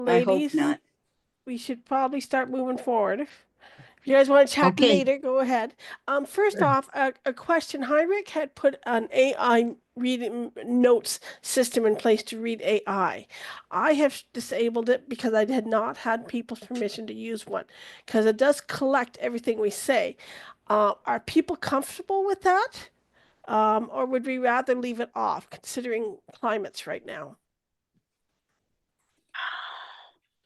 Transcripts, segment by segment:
I hope Ladies, not. we should probably start moving forward. If you guys want to chat Okay. later, go ahead. First Sure. off, a question. Heinrich had put an AI reading notes system in place to read AI. I have disabled it because I had not had people's permission to use one because it does collect everything we say. Are people comfortable with that? Or would we rather leave it off considering climates right now?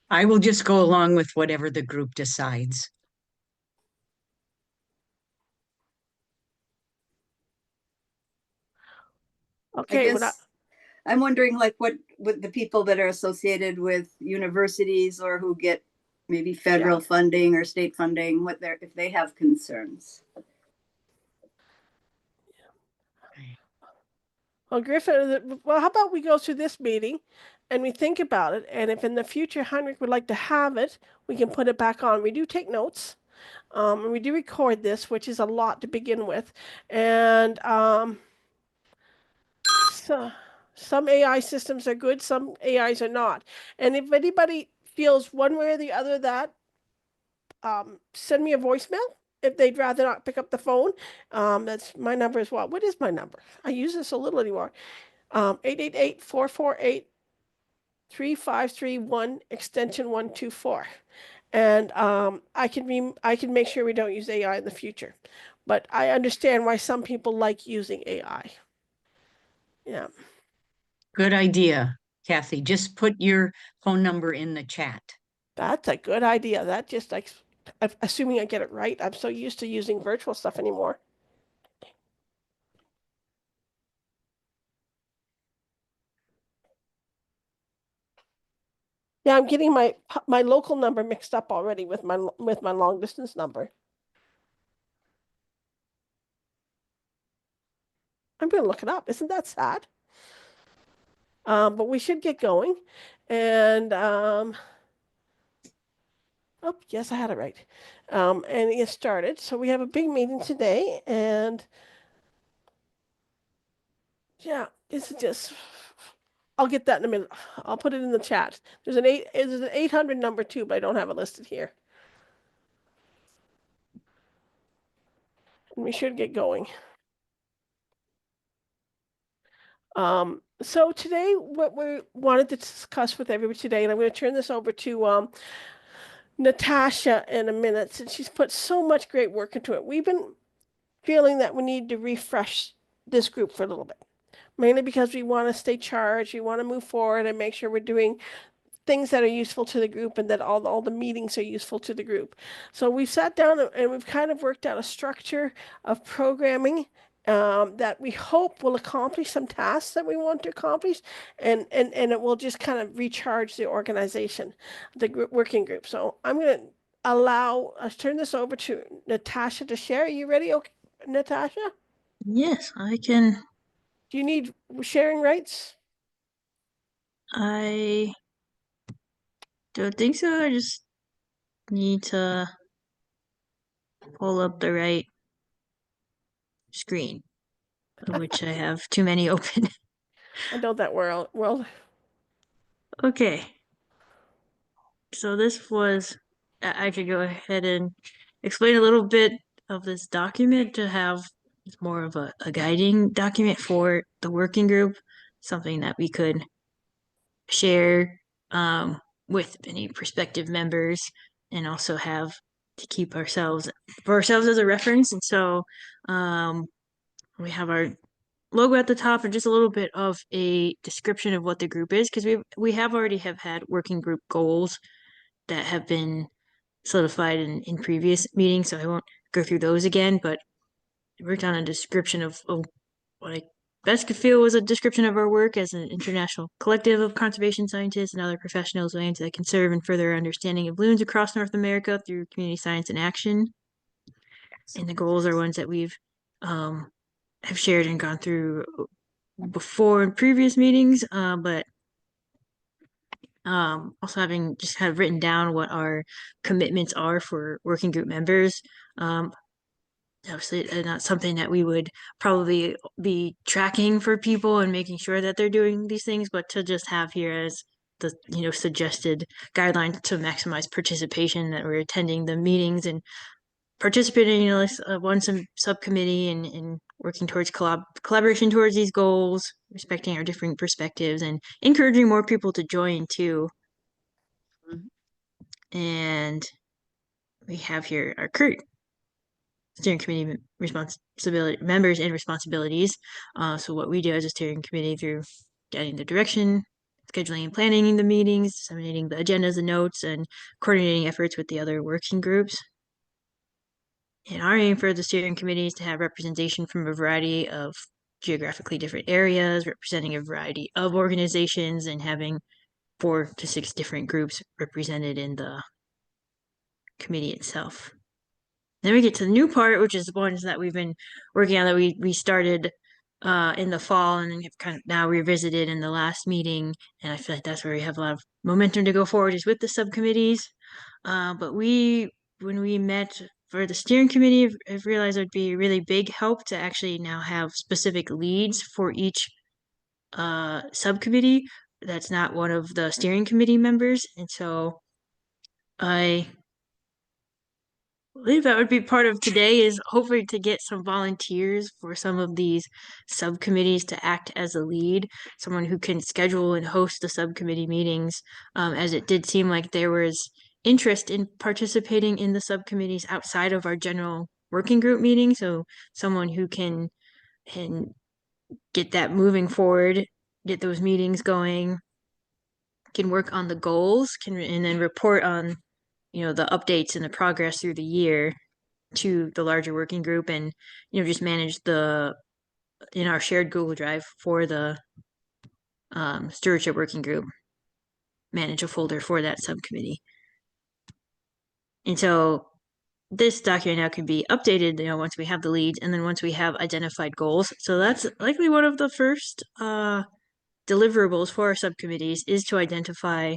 I will just go along with whatever the group decides. I Okay, guess I'm wondering like what with the people that are associated with universities or who get maybe yeah. federal funding or state funding, what they're if they have concerns. Well, Griffin, well, how about we go through this meeting and we think about it, and if in the future Heinrich would like to have it, we can put it back on. We do take notes, and we do record this, which is a lot to begin with, and so some AI systems are good, some AIs are not. And if anybody feels one way or the other that, send me a voicemail if they'd rather not pick up the phone. That's my number as well. What is my number? I use this a little anymore. 888-448-3531 extension 124. And I can make sure we don't use AI in the future. But I understand why some people like using AI. Yeah, Good idea, Kathy. Just put your phone number in the chat. that's a good idea. That just like assuming I get it right. I'm so used to using virtual stuff anymore. Yeah, I'm getting my local number mixed up already with my long distance number. I'm gonna look it up. Isn't that sad? But we should get going. And oh, yes, I had it right. And it started. So we have a big meeting today, and yeah, it's just. I'll get that in a minute. I'll put it in the chat. There's an 800 number too, but I don't have it listed here. And we should get going. So today, what we wanted to discuss with everybody today, and I'm going to turn this over to Natasha in a minute, since she's put so much great work into it. We've been feeling that we need to refresh this group for a little bit, mainly because we want to stay charged, we want to move forward and make sure we're doing things that are useful to the group and that all the meetings are useful to the group. So we've sat down and we've kind of worked out a structure of programming that we hope will accomplish some tasks that we want to accomplish, and it will just kind of recharge the organization, the working group. So I'm going to allow us turn this over to Natasha to share. Are you ready? Okay, Natasha? Yes, I can. Do you need sharing rights? I don't think so. I just need to pull up the right screen, which I have too many open. I know that world. Well, Okay, so this was, I could go ahead and explain a little bit of this document to have more of a guiding document for the working group, something that we could share with any prospective members and also have to keep ourselves for ourselves as a reference. And so we have our logo at the top and just a little bit of a description of what the group is, because we have already have had working group goals that have been solidified in previous meetings, so I won't go through those again, but I worked on a description of what I best could feel was a description of our work as an international collective of conservation scientists and other professionals that can serve and further our understanding of loons across North America through community science and action. And the goals are ones that we've have shared and gone through before in previous meetings, but also having just kind of written down what our commitments are for working group members. Obviously, not something that we would probably be tracking for people and making sure that they're doing these things, but to just have here as the suggested guidelines to maximize participation, that we're attending the meetings and participating in one subcommittee and working towards collaboration towards these goals, respecting our different perspectives, and encouraging more people to join too. And we have here our current steering committee responsibility members and responsibilities. So what we do as a steering committee through getting the direction, scheduling and planning the meetings, disseminating the agendas and notes, and coordinating efforts with the other working groups. And our aim for the steering committee is to have representation from a variety of geographically different areas, representing a variety of organizations, and having 4 to 6 different groups represented in the committee itself. Then we get to the new part, which is the ones that we've been working on, that we started in the fall and then have kind of now revisited in the last meeting. And I feel like that's where we have a lot of momentum to go forward, is with the subcommittees. But when we met for the steering committee, I've realized it would be a really big help to actually now have specific leads for each subcommittee that's not one of the steering committee members. And so I believe that would be part of today, is hopefully to get some volunteers for some of these subcommittees to act as a lead, someone who can schedule and host the subcommittee meetings, as it did seem like there was interest in participating in the subcommittees outside of our general working group meeting. So someone who can get that moving forward, get those meetings going, can work on the goals, and then report on the updates and the progress through the year to the larger working group, and just manage in our shared Google Drive for the stewardship working group, manage a folder for that subcommittee. And so this document now can be updated, once we have the leads, and then once we have identified goals. So that's likely one of the first deliverables for our subcommittees, is to identify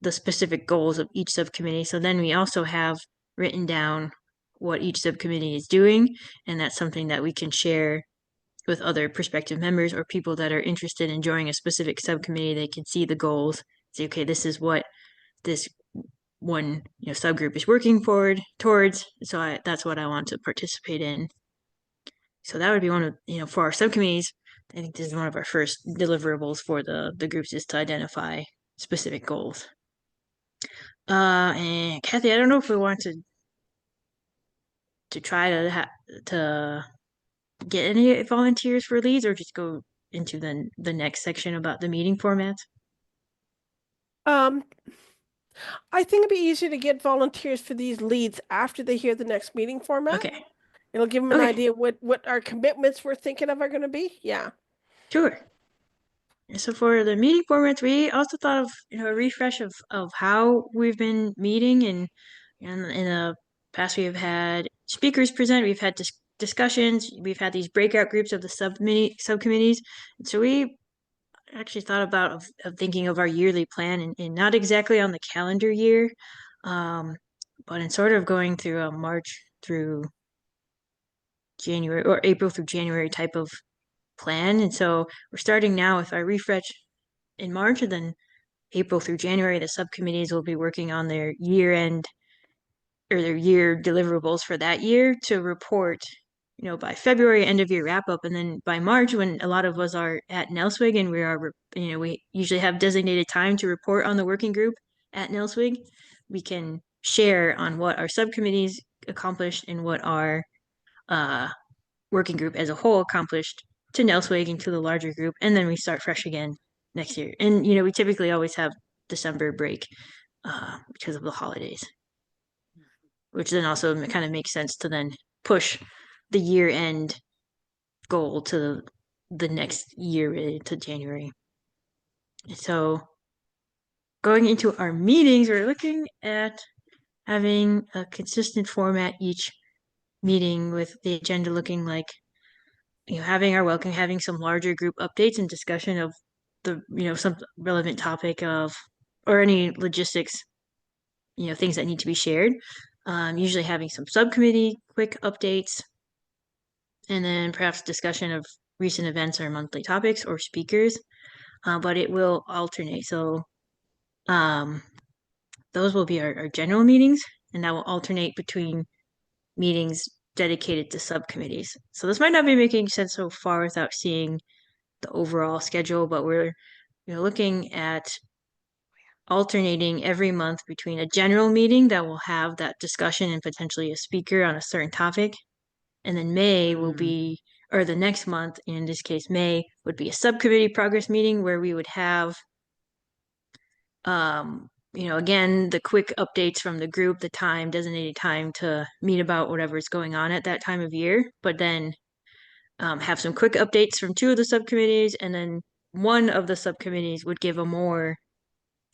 the specific goals of each subcommittee. So then we also have written down what each subcommittee is doing, and that's something that we can share with other prospective members or people that are interested in joining a specific subcommittee. They can see the goals, say, okay, this is what this one subgroup is working towards, so that's what I want to participate in. So that would be one of, for our subcommittees, I think this is one of our first deliverables for the groups, is to identify specific goals. And Kathy, I don't know if we want to try to get any volunteers for leads, or just go into the next section about the meeting formats. I think it'd be easier to get volunteers for these leads after they hear the next meeting format. Okay. It'll give them an Okay. idea what our commitments we're thinking of are going to be. Yeah. Sure. So for the meeting formats, we also thought of a refresh of how we've been meeting, and in the past we have had speakers present, we've had discussions, we've had these breakout groups of the subcommittees. And so we actually thought about of thinking of our yearly plan, and not exactly on the calendar year, but in sort of going through a March through January, or April through January type of plan. And so we're starting now with our refresh in March, and then April through January, the subcommittees will be working on their year-end or their year deliverables for that year to report, by February, end of year wrap up. And then by March, when a lot of us are at Nelswig and we usually have designated time to report on the working group at Nelswig, we can share on what our subcommittees accomplished and what our working group as a whole accomplished to Nelswig and to the larger group. And then we start fresh again next year. And, we typically always have December break because of the holidays, which then also kind of makes sense to then push the year-end goal to the next year, really, to January. So going into our meetings, we're looking at having a consistent format each meeting, with the agenda looking like, having our welcome, having some larger group updates and discussion of the, some relevant topic or any logistics, things that need to be shared. Usually having some subcommittee quick updates, and then perhaps discussion of recent events or monthly topics or speakers, but it will alternate. So those will be our general meetings, and that will alternate between meetings dedicated to subcommittees. So this might not be making sense so far without seeing the overall schedule, but we're looking at alternating every month between a general meeting that will have that discussion and potentially a speaker on a certain topic. And then May will be, or the next month, in this case, May, would be a subcommittee progress meeting where we would have, again, the quick updates from the group, the time, designated time to meet about whatever's going on at that time of year, but then have some quick updates from two of the subcommittees, and then one of the subcommittees would give a more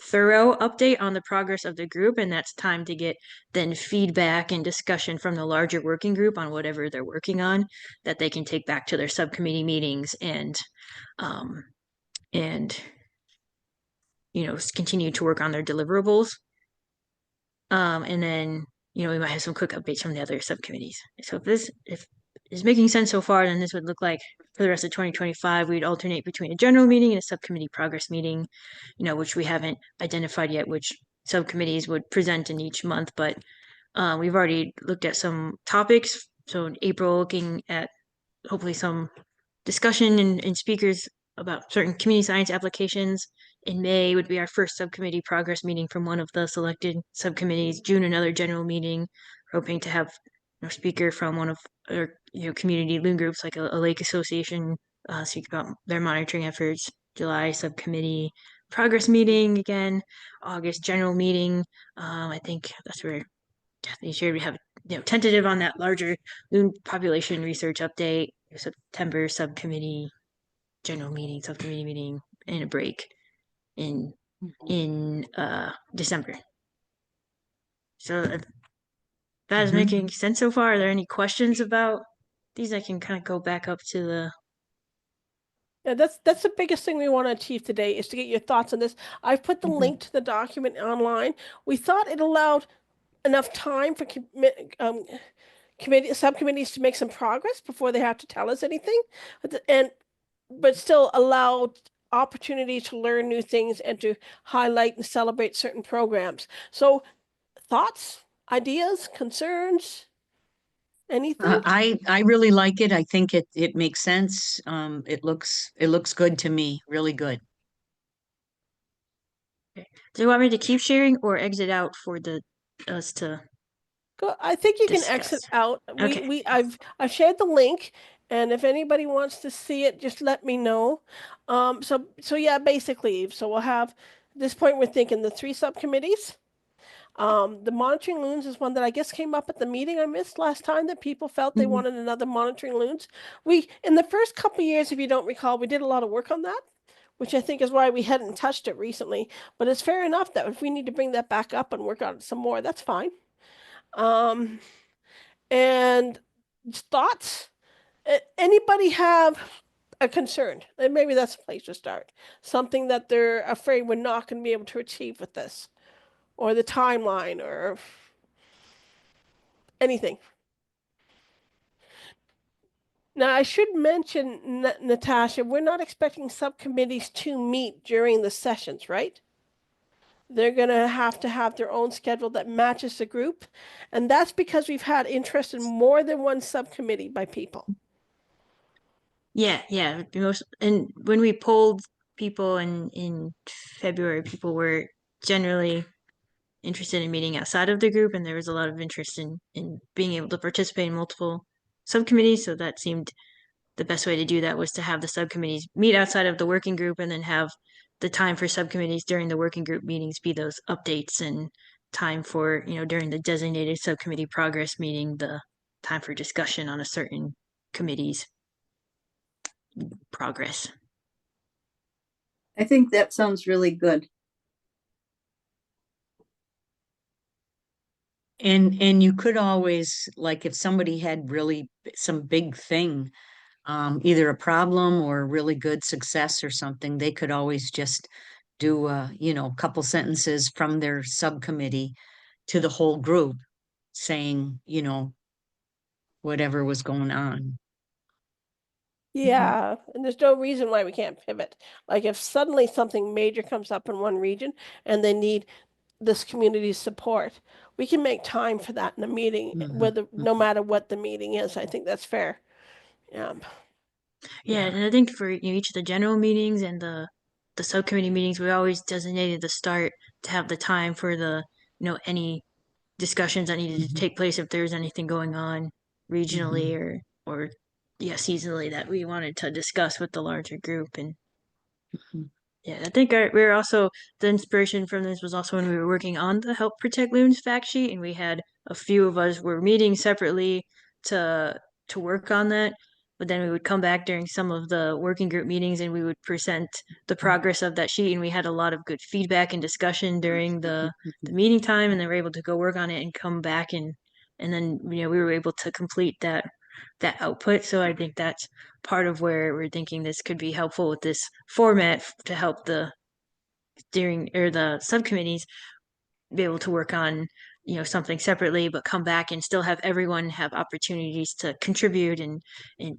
thorough update on the progress of the group, and that's time to get then feedback and discussion from the larger working group on whatever they're working on that they can take back to their subcommittee meetings and continue to work on their deliverables. And then we might have some quick updates from the other subcommittees. So if it's making sense so far, then this would look like for the rest of 2025, we'd alternate between a general meeting and a subcommittee progress meeting, which we haven't identified yet, which subcommittees would present in each month, but we've already looked at some topics. So in April, looking at hopefully some discussion and speakers about certain community science applications. In May would be our first subcommittee progress meeting from one of the selected subcommittees. June, another general meeting. We're hoping to have a speaker from one of our community Loon groups, like a lake association, speak about their monitoring efforts. July, subcommittee progress meeting again. August, general meeting. I think that's where Kathleen shared we have tentative on that larger Loon population research update. September subcommittee general meeting, subcommittee meeting, and a break in December. So if that is making sense so far. Are there any questions about these? I can kind of go back up to the. Yeah, that's the biggest thing we want to achieve today is to get your thoughts on this. I've put the link to the document online. We thought it allowed enough time for subcommittees to make some progress before they have to tell us anything, but still allow opportunity to learn new things and to highlight and celebrate certain programs. So thoughts, ideas, concerns, anything? I really like it. I think it makes sense. It looks good to me, really good. Okay. Do you want me to keep sharing or exit out for us to? I think you can discuss? exit out. Okay. I've shared the link, and if anybody wants to see it, just let me know. So yeah, basically, so we'll have at this point we're thinking the three subcommittees. The monitoring loons is one that I guess came up at the meeting I missed last time that people felt they wanted another monitoring loons. We in the first couple of years, if you don't recall, we did a lot of work on that, which I think is why we hadn't touched it recently. But it's fair enough that if we need to bring that back up and work on it some more, that's fine. And thoughts? Anybody have a concern? And maybe that's a place to start. Something that they're afraid we're not going to be able to achieve with this, or the timeline, or anything. Now, I should mention, Natasha, we're not expecting subcommittees to meet during the sessions, right? They're going to have their own schedule that matches the group. And that's because we've had interest in more than one subcommittee by people. Yeah. And when we polled people in February, people were generally interested in meeting outside of the group, and there was a lot of interest in being able to participate in multiple subcommittees. So that seemed the best way to do that was to have the subcommittees meet outside of the working group and then have the time for subcommittees during the working group meetings be those updates, and time for, during the designated subcommittee progress meeting, the time for discussion on a certain committee's progress. I think that sounds really good. And you could always, like, if somebody had really some big thing, either a problem or a really good success or something, they could always just do a couple sentences from their subcommittee to the whole group saying, whatever was going on. Yeah, and there's no reason why we can't pivot. Like if suddenly something major comes up in one region and they need this community's support, we can make time for that in a meeting, whether no matter what the meeting is. I think that's fair. Yeah. Yeah, and I think for each of the general meetings and the subcommittee meetings, we always designated the start to have the time for the any discussions that needed to take place if there's anything going on regionally or yeah seasonally that we wanted to discuss with the larger group. And yeah, I think we were also the inspiration from this was also when we were working on the Help Protect Loons fact sheet, and we had a few of us were meeting separately to work on that. But then we would come back during some of the working group meetings and we would present the progress of that sheet. And we had a lot of good feedback and discussion during the meeting time, and they were able to go work on it and come back and then we were able to complete that output. So I think that's part of where we're thinking this could be helpful with this format to help the steering or the subcommittees be able to work on something separately but come back and still have everyone have opportunities to contribute and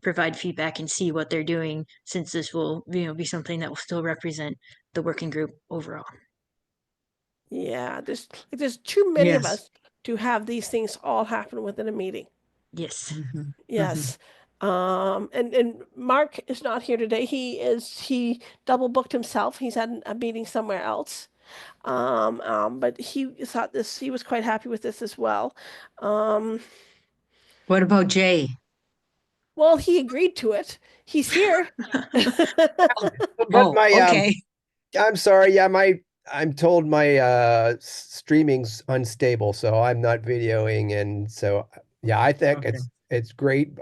provide feedback and see what they're doing, since this will be something that will still represent the working group overall. Yeah, there's too many of Yes. us to have these things all happen within a meeting. Yes. Yes. And Mark is not here today. He double booked himself. He's had a meeting somewhere else. But he was quite happy with this as well. What about Jay? Well, he agreed to it. He's here. But my Okay. I'm sorry, yeah, I'm told my streaming's unstable, so I'm not videoing, and so yeah, I think Okay. it's great.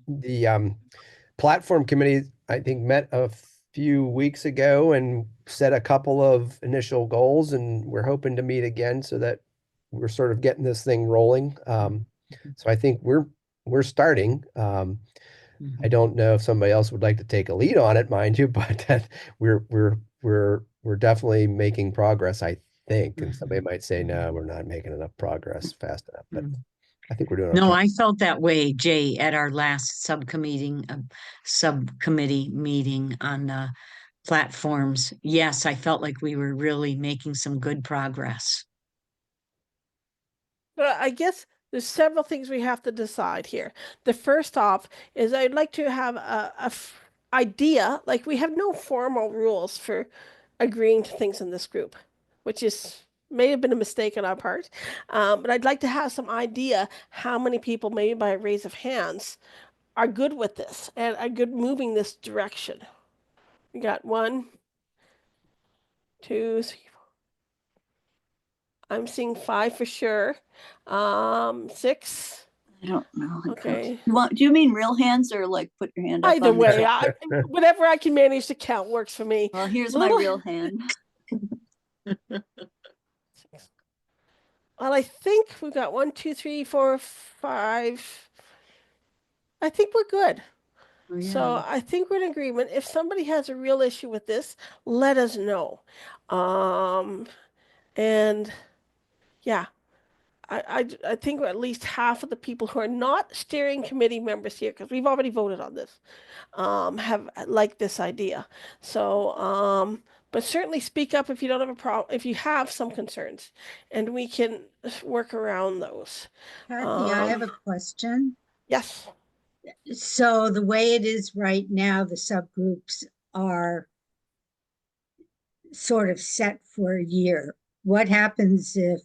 The platform committee, I think, met a few weeks ago and set a couple of initial goals, and we're hoping to meet again so that we're sort of getting this thing rolling. So I think we're starting. I don't know if somebody else would like to take a lead on it, mind you, but we're definitely making progress, I think. And somebody might say, no, we're not making enough progress fast enough, but I think we're doing No, okay. I felt that way, Jay, at our last subcommittee meeting on the platforms. Yes, I felt like we were really making some good progress. But I guess there's several things we have to decide here. The first off is I'd like to have idea, like we have no formal rules for agreeing to things in this group, which may have been a mistake on our part. But I'd like to have some idea how many people, maybe by a raise of hands, are good with this and are good moving this direction. We got 1, 2, 3, 4. I'm seeing 5 for sure. 6. I don't know. Okay. Do you mean real hands or like put your hand up Either on the way, whatever I can manage to count works for me. Well, here's A my little- real hand. Well, I think we've got 1, 2, 3, 4, 5. I think we're good. Oh, yeah. So I think we're in agreement. If somebody has a real issue with this, let us know. And yeah, I think at least half of the people who are not steering committee members here, because we've already voted on this, have liked this idea. So, but certainly speak up if you don't have a problem, if you have some concerns, and we can work around those. Kathy, I have a question. Yes. So the way it is right now, the subgroups are sort of set for a year. What happens if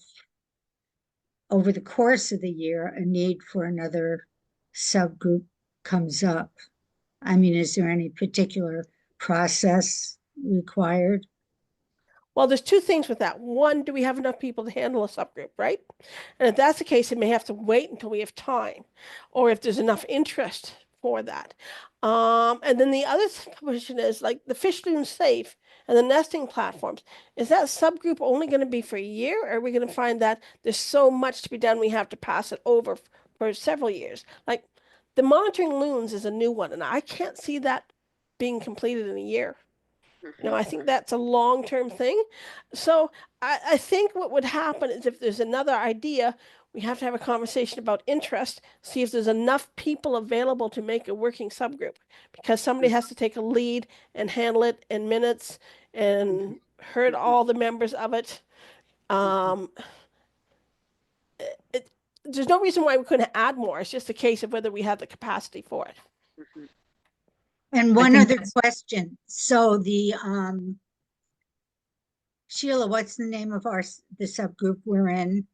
over the course of the year, a need for another subgroup comes up? I mean, is there any particular process required? Well, there's two things with that. One, do we have enough people to handle a subgroup, right? And if that's the case, it may have to wait until we have time, or if there's enough interest for that. And then the other question is like the fish loon safe and the nesting platforms. Is that subgroup only going to be for a year, or are we going to find that there's so much to be done we have to pass it over for several years? Like the monitoring loons is a new one, and I can't see that being completed in a year. You know, I think that's a long-term thing. So I think what would happen is if there's another idea, we have to have a conversation about interest, see if there's enough people available to make a working subgroup, because somebody has to take a lead and handle it in minutes and heard all the members of it. Um, it, there's no reason why we couldn't add more. It's just a case of whether we have the capacity for it. And I one think other that's- question. So the, Sheila, what's the name of the subgroup we're in?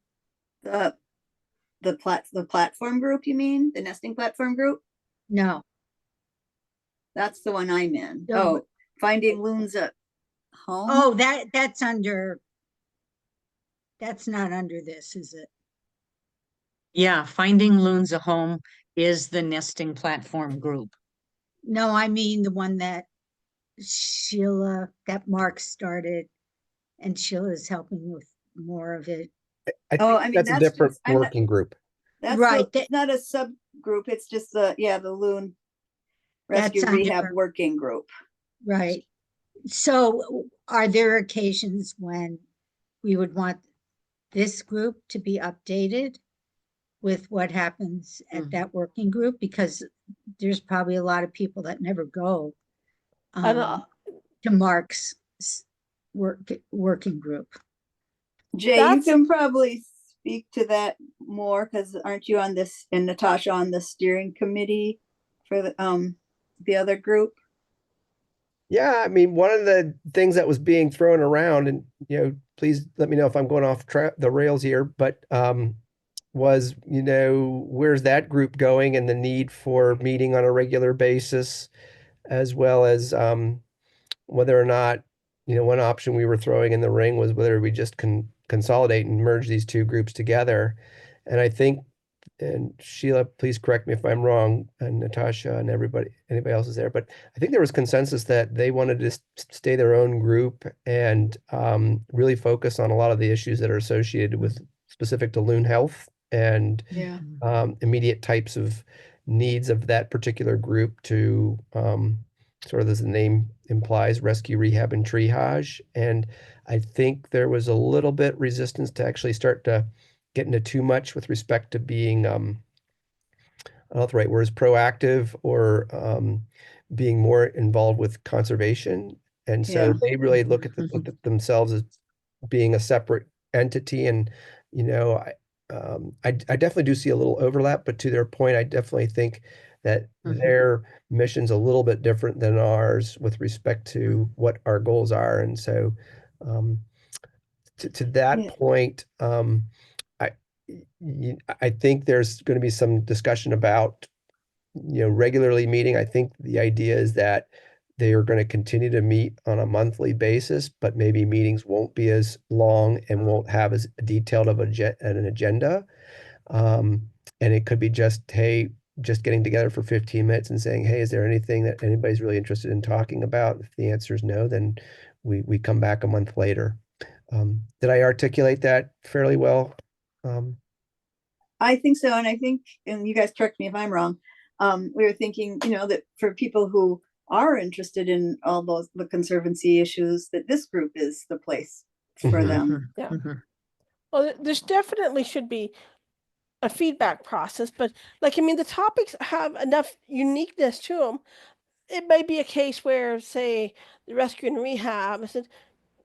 The the platform group, you mean? The nesting platform group? No, That's the one I'm in. No. Oh, finding loons at home? oh, that's not under this, is it? Yeah, Finding Loons a Home is the nesting platform group. No, I mean the one that Mark started, and Sheila's helping with more of it. I Oh, think I mean, that's a that's different just, I'm not, working group. that's Right, it's not a subgroup. It's just the Loon That's Rescue Rehab under- Working Group. Right. So are there occasions when we would want this group to be updated with what happens at Mhm. that working group? Because there's probably a lot of people that never go And, to Mark's working group. Jay, you That's- can probably speak to that more because aren't you on this, and Natasha on the steering committee for the other group? Yeah, I mean, one of the things that was being thrown around, and please let me know if I'm going off the rails here, but was, where's that group going and the need for meeting on a regular basis, as well as whether or not, one option we were throwing in the ring was whether we just consolidate and merge these two groups together. And I think, and Sheila, please correct me if I'm wrong, and Natasha and anybody else is there, but I think there was consensus that they wanted to stay their own group and really focus on a lot of the issues that are associated with specific to loon health and Yeah. immediate types of needs of that particular group to sort of, as the name implies, rescue, rehab, and triage. And I think there was a little bit resistance to actually start to get into too much with respect to being, I don't know if the right word is proactive or being more involved with conservation. And so Yeah. they really looked at themselves as being a separate entity. And, I definitely do see a little overlap, but to their point, I definitely think that their mission's a little bit different than ours with respect to what our goals are. And so to that Yeah. point, I I think there's going to be some discussion about, regularly meeting. I think the idea is that they are going to continue to meet on a monthly basis, but maybe meetings won't be as long and won't have as detailed of an agenda. And it could be just, hey, just getting together for 15 minutes and saying, hey, is there anything that anybody's really interested in talking about? If the answer is no, then we come back a month later. Did I articulate that fairly well? I think so. And I think, and you guys correct me if I'm wrong, we were thinking, that for people who are interested in all the conservancy issues, that this group is the place for Mhm. them. Yeah. Well, there's definitely should be a feedback process, but I mean, the topics have enough uniqueness to them. It may be a case where, say, the rescue and rehab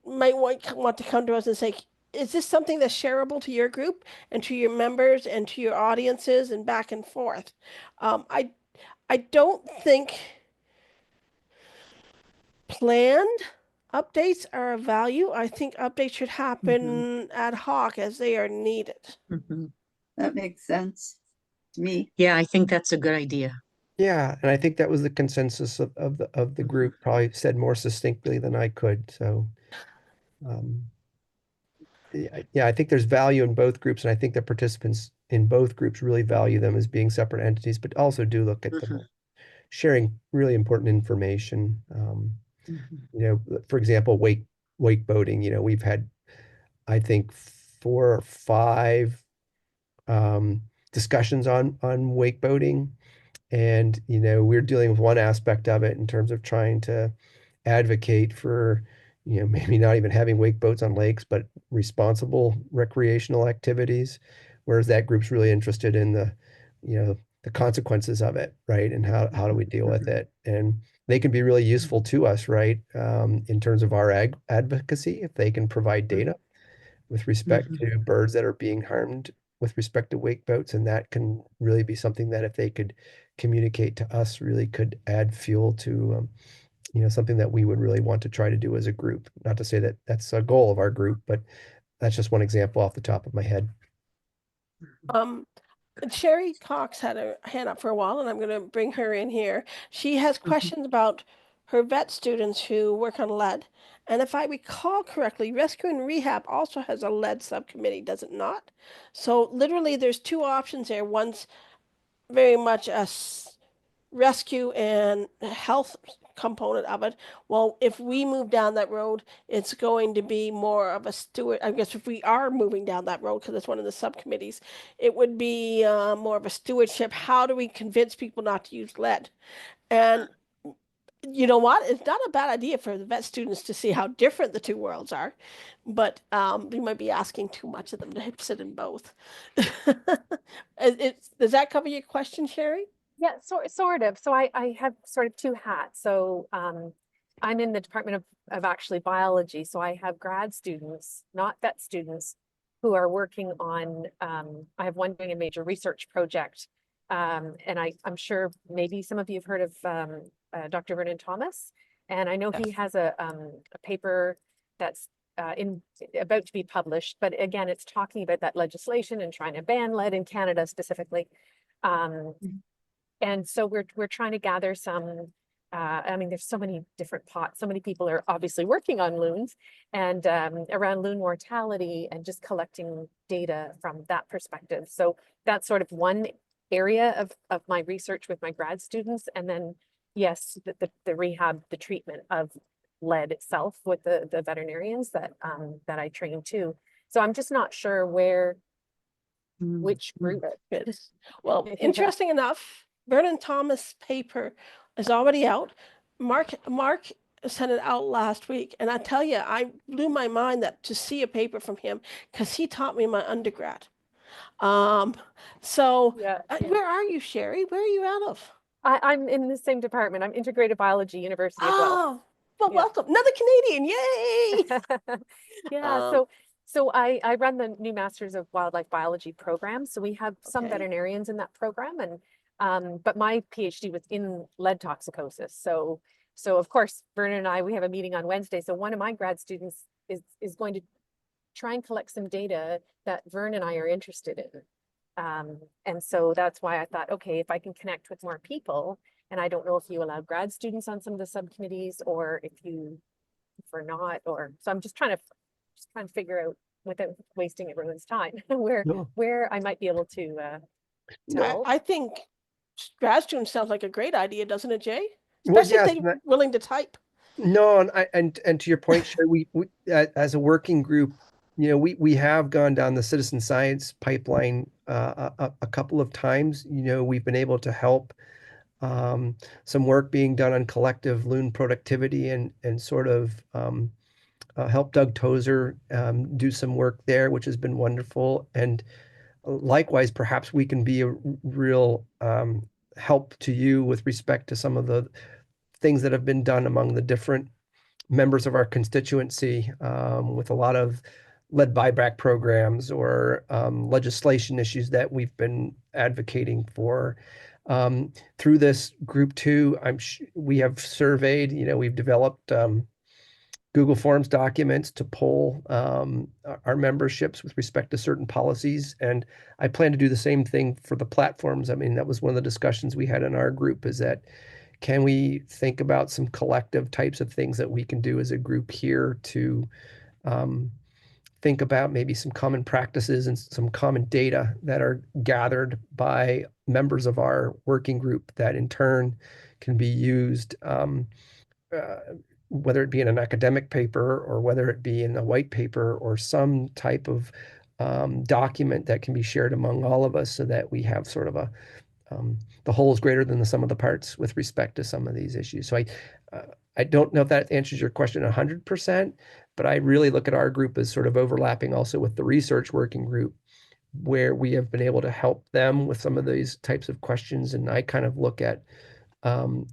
might want to come to us and say, is this something that's shareable to your group and to your members and to your audiences and back and forth? I don't think planned updates are of value. I think updates should happen ad hoc as they are needed. That makes sense to me. Yeah, I think that's a good idea. Yeah, and I think that was the consensus of the group, probably said more succinctly than I could. So, yeah, I think there's value in both groups, and I think the participants in both groups really value them as being separate entities, but also do look at them sharing really important information. For example, wake boating. We've had, I think, 4 or 5 discussions on wake boating. And, we're dealing with one aspect of it in terms of trying to advocate for, maybe not even having wake boats on lakes, but responsible recreational activities. Whereas that group's really interested in the consequences of it, right? And how do we deal with it? And they can be really useful to us, right? In terms of our advocacy, if they can provide data with respect Mhm. to birds that are being harmed with respect to wake boats. And that can really be something that if they could communicate to us, really could add fuel to, something that we would really want to try to do as a group. Not to say that that's a goal of our group, but that's just one example off the top of my head. Um, Sherry Cox had a hand up for a while, and I'm going to bring her in here. She has questions about her vet students who work on lead. And if I recall correctly, Rescue and Rehab also has a lead subcommittee, does it not? So literally, there's two options there. One's very much a rescue and health component of it. Well, if we move down that road, it's going to be more of a steward. I guess if we are moving down that road, because it's one of the subcommittees, it would be more of a stewardship. How do we convince people not to use lead? And you know what? It's not a bad idea for the vet students to see how different the two worlds are, but we might be asking too much of them to sit in both. Does that cover your question, Sherry? Yeah, sort of. So I have sort of two hats. So I'm in the Department of actually biology. So I have grad students, not vet students, who are working on, I have one doing a major research project. And I'm sure maybe some of you have heard of Dr. Vernon Thomas. And I know he has a paper that's about to be published. But again, it's talking about that legislation and trying to ban lead in Canada specifically. And so we're trying to gather some, I mean, there's so many different pots. So many people are obviously working on loons and around loon mortality and just collecting data from that perspective. So that's sort of one area of my research with my grad students. And then, yes, the rehab, the treatment of lead itself with the veterinarians that I train too. So I'm just not sure which group. Good. Well, I think interesting enough, Vernon Thomas' paper is already out. Mark sent it out last week, and I tell you, I blew my mind that to see a paper from him because he taught me my undergrad. So Yeah. where are you, Sherry? Where are you out of? I'm in the same department. I'm integrated biology, University of Guelph. Oh, well, Yeah. welcome, another Canadian! Yay! Yeah, so I run the new Masters of Wildlife Biology program. So we have some Okay. veterinarians in that program, and but my PhD was in lead toxicosis. So of course, Vernon and I, we have a meeting on Wednesday. So one of my grad students is going to try and collect some data that Vern and I are interested in. And so that's why I thought, okay, if I can connect with more people, and I don't know if you allow grad students on some of the subcommittees or if not, or so I'm just trying to figure out without wasting everyone's time No. where I might be able to help. I think grad student sounds like a great idea, doesn't it, Jay? Well, Especially yes, if they're willing to type. no, and to your point, Sherry, we as a working group, we have gone down the citizen science pipeline a couple of times. We've been able to help some work being done on collective loon productivity and sort of help Doug Tozer do some work there, which has been wonderful. And likewise, perhaps we can be a real help to you with respect to some of the things that have been done among the different members of our constituency with a lot of lead buyback programs or legislation issues that we've been advocating for. Through this group too, we have surveyed, we've developed Google Forms documents to poll our memberships with respect to certain policies. And I plan to do the same thing for the platforms. I mean, that was one of the discussions we had in our group, is that can we think about some collective types of things that we can do as a group here to think about maybe some common practices and some common data that are gathered by members of our working group that in turn can be used, whether it be in an academic paper or whether it be in a white paper or some type of document that can be shared among all of us so that we have sort of the whole is greater than the sum of the parts with respect to some of these issues. So I don't know if that answers your question 100%, but I really look at our group as sort of overlapping also with the research working group, where we have been able to help them with some of these types of questions. And I kind of look at um,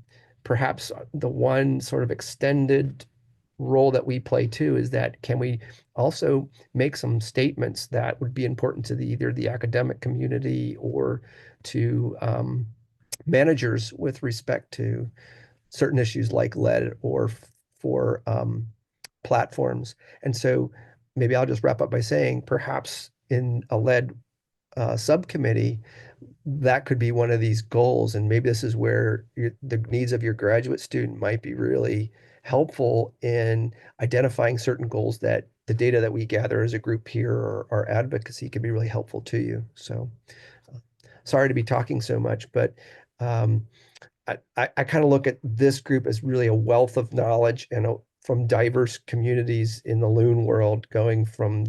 perhaps the one sort of extended role that we play too is that can we also make some statements that would be important to either the academic community or to managers with respect to certain issues like lead or for platforms. And so maybe I'll just wrap up by saying perhaps in a lead subcommittee, that could be one of these goals. And maybe this is where the needs of your graduate student might be really helpful in identifying certain goals that the data that we gather as a group here or our advocacy can be really helpful to you. So sorry to be talking so much, but um, I kind of look at this group as really a wealth of knowledge and from diverse communities in the loon world, going from,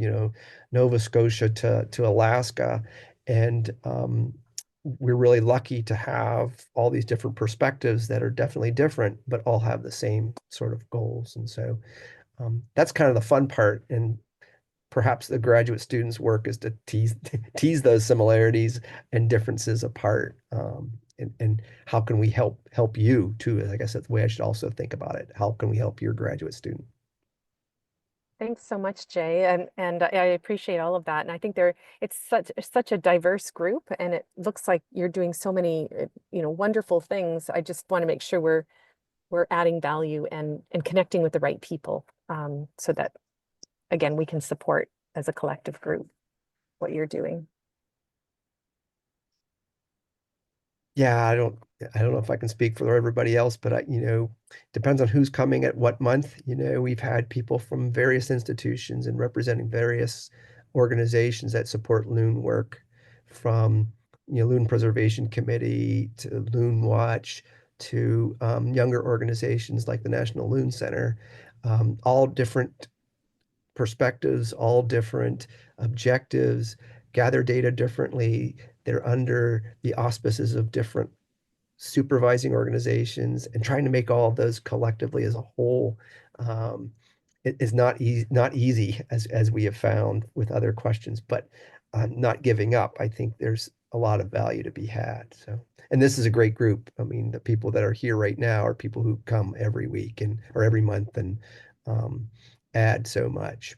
Nova Scotia to Alaska. And we're really lucky to have all these different perspectives that are definitely different, but all have the same sort of goals. And so that's kind of the fun part. And perhaps the graduate students' work is to tease those similarities and differences apart. And how can we help you too? Like I said, the way I should also think about it. How can we help your graduate student? Thanks so much, Jay, and I appreciate all of that. And I think it's such a diverse group, and it looks like you're doing so many wonderful things. I just want to make sure we're adding value and connecting with the right people, so that again we can support as a collective group what you're doing. Yeah, I don't know if I can speak for everybody else, but depends on who's coming at what month. We've had people from various institutions and representing various organizations that support Loon work, from Loon Preservation Committee to Loon Watch to younger organizations like the National Loon Center, all different perspectives, all different objectives, gather data differently. They're under the auspices of different supervising organizations, and trying to make all of those collectively as a whole it is not easy as we have found with other questions, but not giving up. I think there's a lot of value to be had. So, and this is a great group. I mean, the people that are here right now are people who come every week or every month and um, add so much.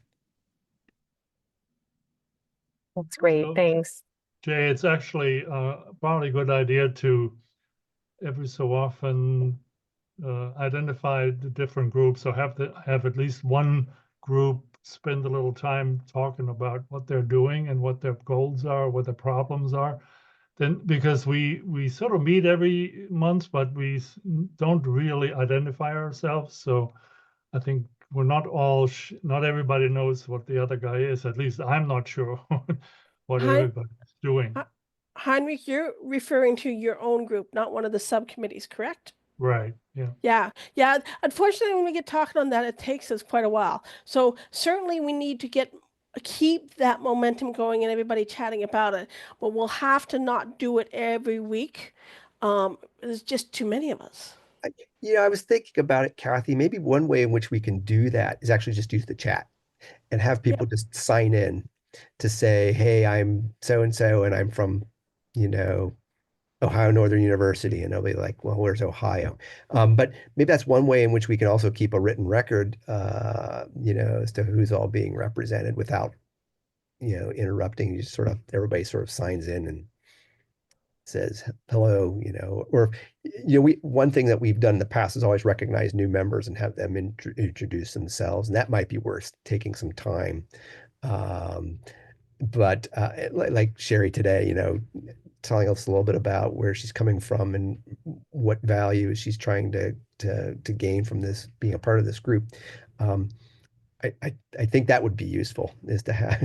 That's great. So, Thanks. Jay, it's actually probably a good idea to every so often identify the different groups, or have at least one group spend a little time talking about what they're doing and what their goals are, what the problems are. Then, because we sort of meet every month, but we don't really identify ourselves. So I think we're not everybody knows what the other guy is. At least I'm not sure what Hi, everybody's doing. Heinrich, you're referring to your own group, not one of the subcommittees, correct? Right. Yeah. Yeah. Unfortunately, when we get talking on that, it takes us quite a while. So certainly we need to keep that momentum going and everybody chatting about it. But we'll have to not do it every week. There's just too many of us. I was thinking about it, Kathy. Maybe one way in which we can do that is actually just use the chat and have people just sign in to say, hey, I'm so and so, and I'm from, Ohio Northern University. And they'll be like, well, where's Ohio? But maybe that's one way in which we can also keep a written record, as to who's all being represented without, interrupting. You just everybody sort of signs in and says hello, or one thing that we've done in the past is always recognize new members and have them introduce themselves, and that might be worth taking some time. But like Sherry today, telling us a little bit about where she's coming from and what value she's trying to gain from this, being a part of this group. I think that would be useful, is to have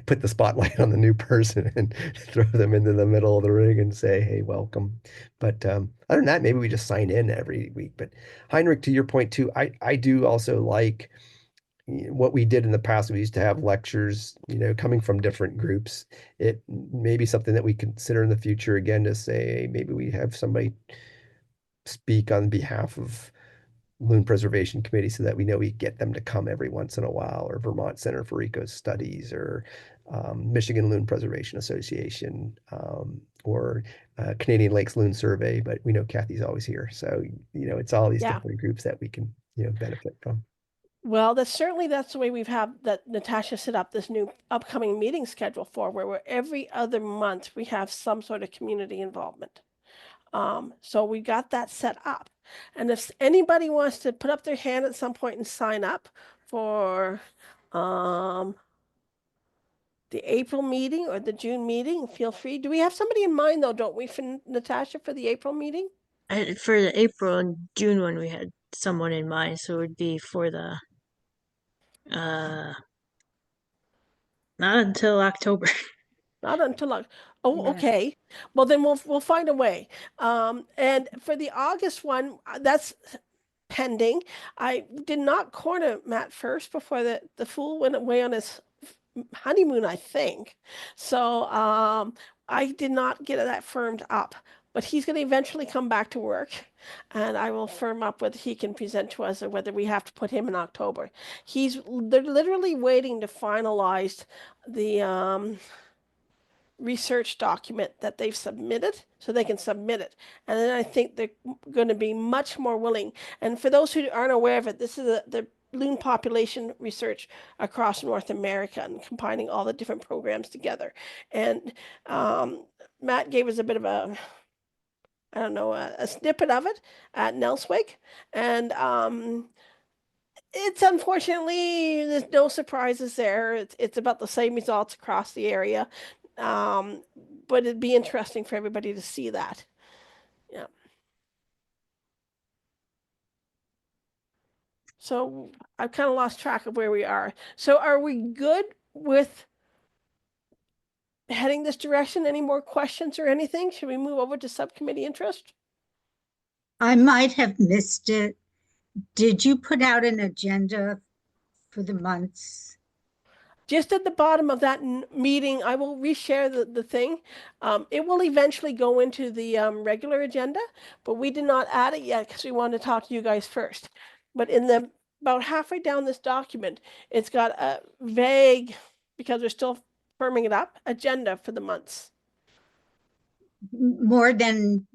put the spotlight on the new person and throw them into the middle of the ring and say, hey, welcome. But other than that, maybe we just sign in every week. But Heinrich, to your point too, I do also like what we did in the past. We used to have lectures, coming from different groups. It may be something that we consider in the future again, to say maybe we have somebody speak on behalf of Loon Preservation Committee so that we know we get them to come every once in a while, or Vermont Center for Eco Studies, or Michigan Loon Preservation Association, or Canadian Lakes Loon Survey. But we know Kathy's always here. So, it's all these Yeah. different groups that we can, benefit from. Well, that's the way we've had that Natasha set up this new upcoming meeting schedule for, where every other month we have some sort of community involvement. So we got that set up. And if anybody wants to put up their hand at some point and sign up for the April meeting or the June meeting, feel free. Do we have somebody in mind though, don't we, for Natasha, for the April meeting? For the April and June one, we had someone in mind, so it would be for the not until October. Not until oh, Yeah. okay. Well, then we'll find a way. And for the August one, that's pending. I did not corner Matt first before the fool went away on his honeymoon, I think. So I did not get that firmed up, but he's going to eventually come back to work, and I will firm up whether he can present to us or whether we have to put him in October. They're literally waiting to finalize the research document that they've submitted so they can submit it. And then I think they're going to be much more willing. And for those who aren't aware of it, this is the loon population research across North America and combining all the different programs together. And Matt gave us a bit of a snippet of it at Nelswig. And it's unfortunately, there's no surprises there. It's about the same results across the area. But it'd be interesting for everybody to see that. Yeah. So I've kind of lost track of where we are. So are we good with heading this direction? Any more questions or anything? Should we move over to subcommittee interest? I might have missed it. Did you put out an agenda for the months? Just at the bottom of that meeting, I will reshare the thing. It will eventually go into the regular agenda, but we did not add it yet because we wanted to talk to you guys first. But in the about halfway down this document, it's got a vague, because we're still firming it up, agenda for the months. More than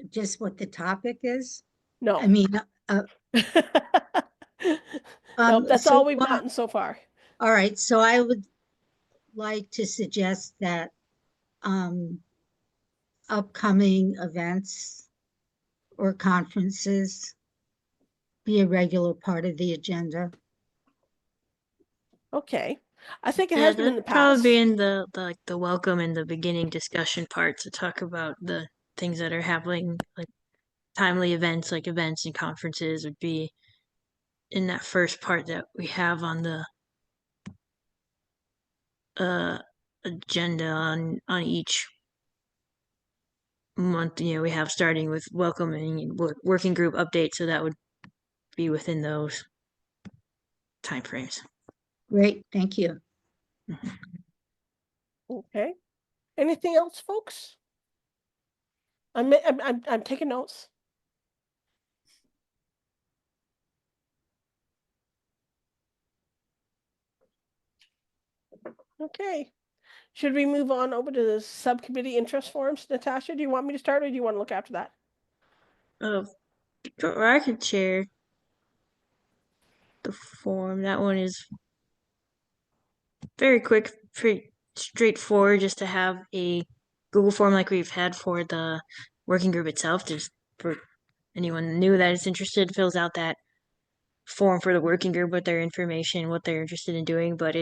just what the topic is? No. I mean, no, that's so all we've gotten so far. All right, so I would like to suggest that upcoming events or conferences be a regular part of the agenda. Okay. I think it has been in the past. Probably be in the welcome and the beginning discussion part to talk about the things that are happening, like timely events, like events and conferences would be in that first part that we have on the agenda on each month. We have starting with welcoming and working group updates, so that would be within those time frames. Great, thank you. Okay. Anything else, folks? I'm taking notes. Okay. Should we move on over to the subcommittee interest forums? Natasha, do you want me to start or do you want to look after that? Or I could share the form. That one is very quick, pretty straightforward, just to have a Google form like we've had for the working group itself. Just for anyone new that is interested, fills out that form for the working group with their information, what they're interested in doing. But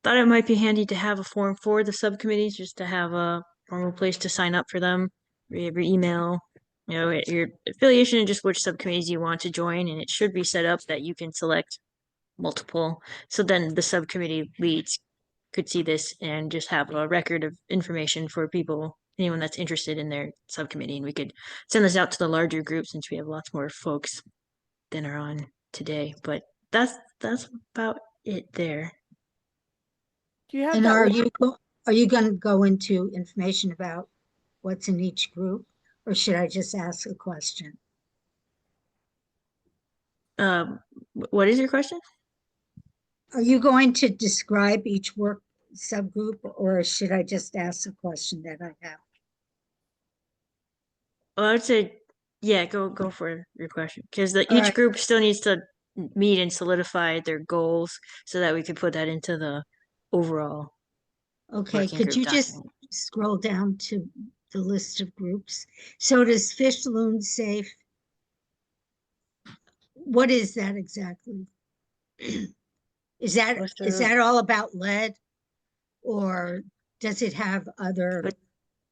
thought it might be handy to have a form for the subcommittees, just to have a normal place to sign up for them. Your email, your affiliation, and just which subcommittees you want to join, and it should be set up that you can select multiple. So then the subcommittee leads could see this and just have a record of information for anyone that's interested in their subcommittee, and we could send this out to the larger group since we have lots more folks than are on today. But that's about it there. Do you have And that? are you going to go into information about what's in each group, or should I just ask a question? What is your question? Are you going to describe each work subgroup, or should I just ask the question that I have? Well, I would say, yeah, go for your question, because All each right. group still needs to meet and solidify their goals so that we could put that into the overall Okay, working could group you just document. scroll down to the list of groups? So does Fish Loon Safe? What is that exactly? Is that all about lead, or does it have other? But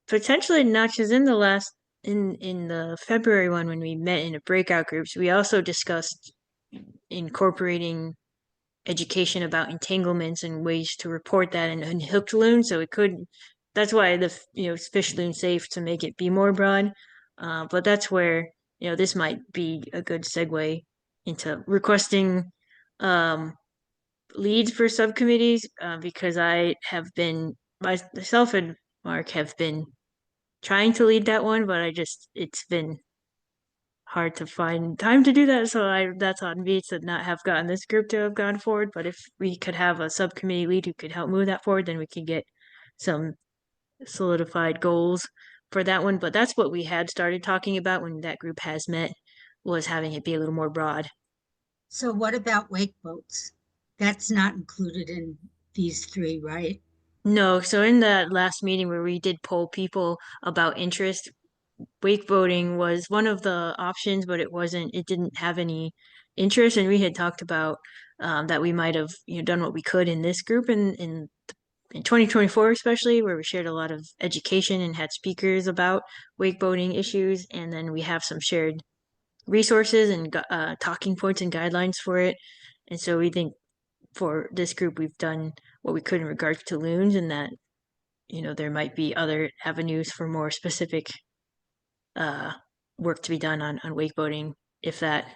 potentially not, because in the last in the February one when we met in the breakout groups, we also discussed incorporating education about entanglements and ways to report that in hooked loon. So it could, that's why the fish loon safe to make it be more broad. But that's where this might be a good segue into requesting leads for subcommittees, because I have been myself and Mark have been trying to lead that one, but it's been hard to find time to do that. So that's on me to not have gotten this group to have gone forward. But if we could have a subcommittee lead who could help move that forward, then we could get some solidified goals for that one. But that's what we had started talking about when that group has met, was having it be a little more broad. So what about wake boats? That's not included in these three, right? No, so in that last meeting where we did poll people about interest, wake boating was one of the options, but it didn't have any interest. And we had talked about that we might have done what we could in this group in 2024, especially where we shared a lot of education and had speakers about wake boating issues. And then we have some shared resources and talking points and guidelines for it. And so we think for this group, we've done what we could in regards to loons, and that there might be other avenues for more specific work to be done on wakeboarding if that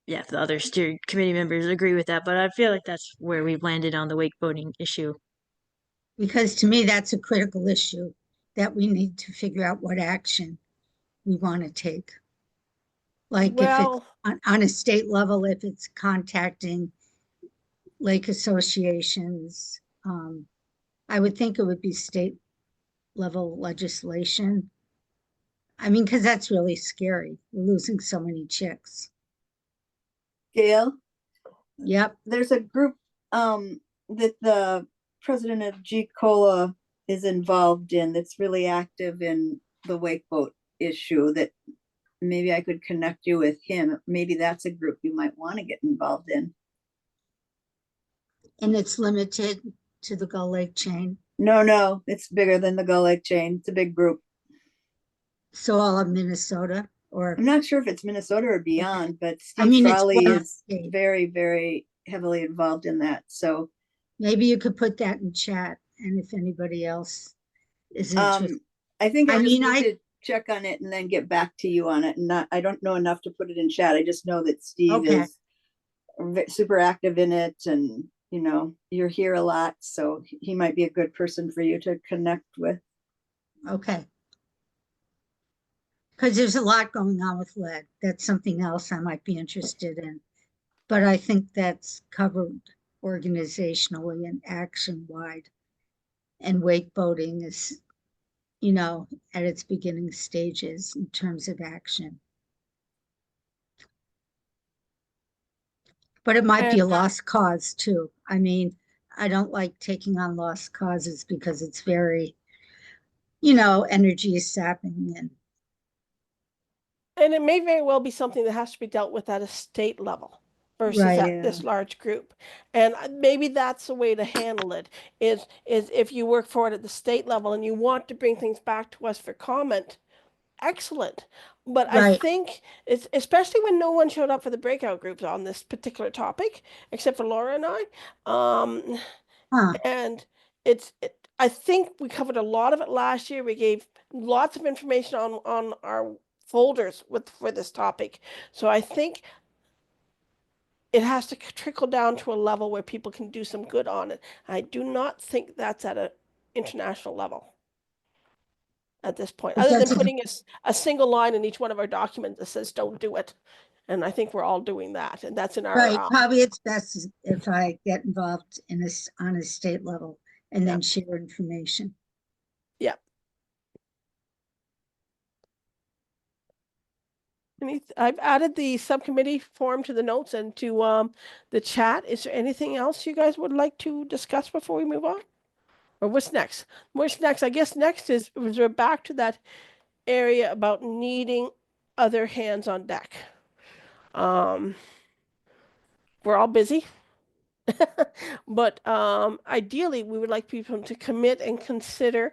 if the other steering committee members agree with that. But I feel like that's where we've landed on the wakeboarding issue. Because to me, that's a critical issue that we need to figure out what action we want to take. Like if it's Well, on a state level, if it's contacting lake associations, I would think it would be state level legislation. I mean, because that's really scary. We're losing so many chicks. Gail, Yep. there's a group that the president of GCOLA is involved in that's really active in the wake boat issue, that maybe I could connect you with him. Maybe that's a group you might want to get involved in. And it's limited to the Gull Lake chain. No, it's bigger than the Gull Lake chain. It's a big group. So all of Minnesota, or I'm not sure if it's Minnesota or beyond, but I Steve mean, it's Frawley one is state. very, very heavily involved in that. So Maybe you could put that in chat, and if anybody else is interested. I think I I just mean, need to check on it and then get back to you on it. And I don't know enough to put it in chat. I just know that Steve Okay. is super active in it, and you're here a lot, so he might be a good person for you to connect with. Okay. Because there's a lot going on with lead. That's something else I might be interested in. But I think that's covered organizationally and action wide. And wake boating is, at its beginning stages in terms of action. But it might be a And lost cause too. I mean, I don't like taking on lost causes because it's very, energy sapping and it may very well be something that has to be dealt with at a state level versus Right. at this large group. And maybe that's the way to handle it is if you work for it at the state level and you want to bring things back to us for comment, excellent. But I Right. think it's especially when no one showed up for the breakout groups on this particular topic, except for Laura and I. Huh. And I think we covered a lot of it last year. We gave lots of information on our folders for this topic. So I think it has to trickle down to a level where people can do some good on it. I do not think that's at an international level. at this point, It other than doesn't- putting a single line in each one of our documents that says, don't do it. And I think we're all doing that. And that's in our, Right, probably it's best if I get involved in this on a state level and then share information. yeah. I've added the subcommittee form to the notes and to the chat. Is there anything else you guys would like to discuss before we move on? Or what's next? What's next? I guess next is we're back to that area about needing other hands on deck. We're all busy. But ideally, we would like people to commit and consider